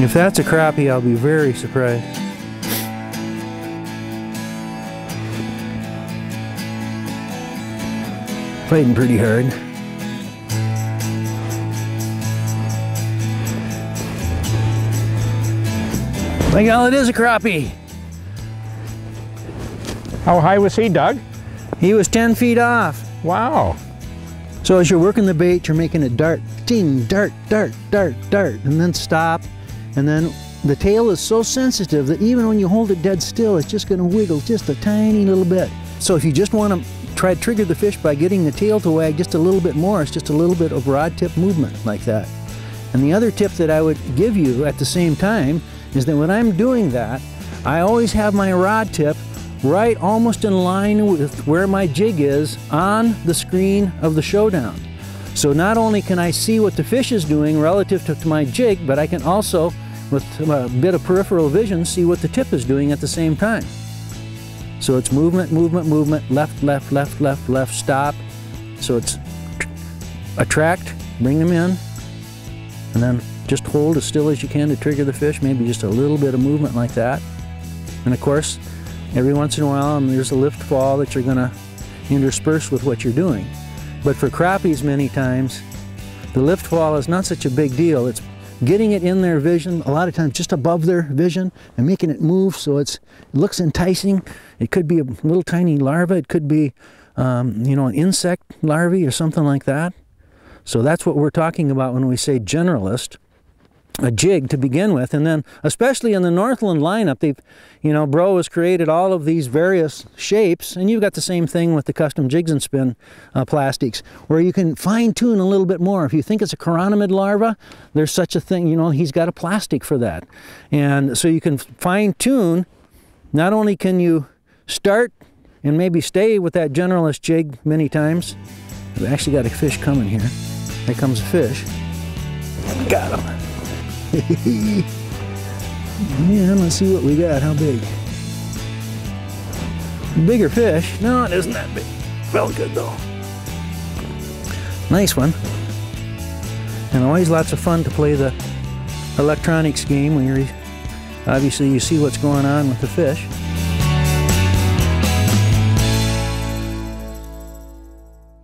If that's a crappie, I'll be very surprised. Fighting pretty hard. My God, it is a crappie. How high was he, Doug? He was 10 feet off. Wow. So as you're working the bait, you're making it dart, ding, dart, dart, dart, dart, and then stop. And then the tail is so sensitive that even when you hold it dead still, it's just going to wiggle just a tiny little bit. So if you just want to try to trigger the fish by getting the tail to wag just a little bit more, it's just a little bit of rod tip movement like that. And the other tip that I would give you at the same time is that when I'm doing that, I always have my rod tip right almost in line with where my jig is on the screen of the showdown. So not only can I see what the fish is doing relative to my jig, but I can also, with a bit of peripheral vision, see what the tip is doing at the same time. So it's movement, movement, movement, left, left, left, left, left, stop. So it's attract, bring them in, and then just hold as still as you can to trigger the fish, maybe just a little bit of movement like that. And of course, every once in a while, there's a lift fall that you're gonna intersperse with what you're doing. But for crappies, many times, the lift fall is not such a big deal. It's getting it in their vision, a lot of times just above their vision, and making it move so it looks enticing. It could be a little tiny larva. It could be, you know, an insect larvae or something like that. So that's what we're talking about when we say generalist. A jig to begin with, and then especially in the Northland lineup, they've, you know, Bro has created all of these various shapes, and you've got the same thing with the custom Jigs and Spin plastics, where you can fine-tune a little bit more. If you think it's a chironomid larva, there's such a thing, you know, he's got a plastic for that. And so you can fine-tune. Not only can you start and maybe stay with that generalist jig many times. We've actually got a fish coming here. Here comes a fish. Got him. Yeah, let's see what we got. How big? Bigger fish. No, it isn't that big. Felt good though. Nice one. And always lots of fun to play the electronics game when you're obviously you see what's going on with the fish.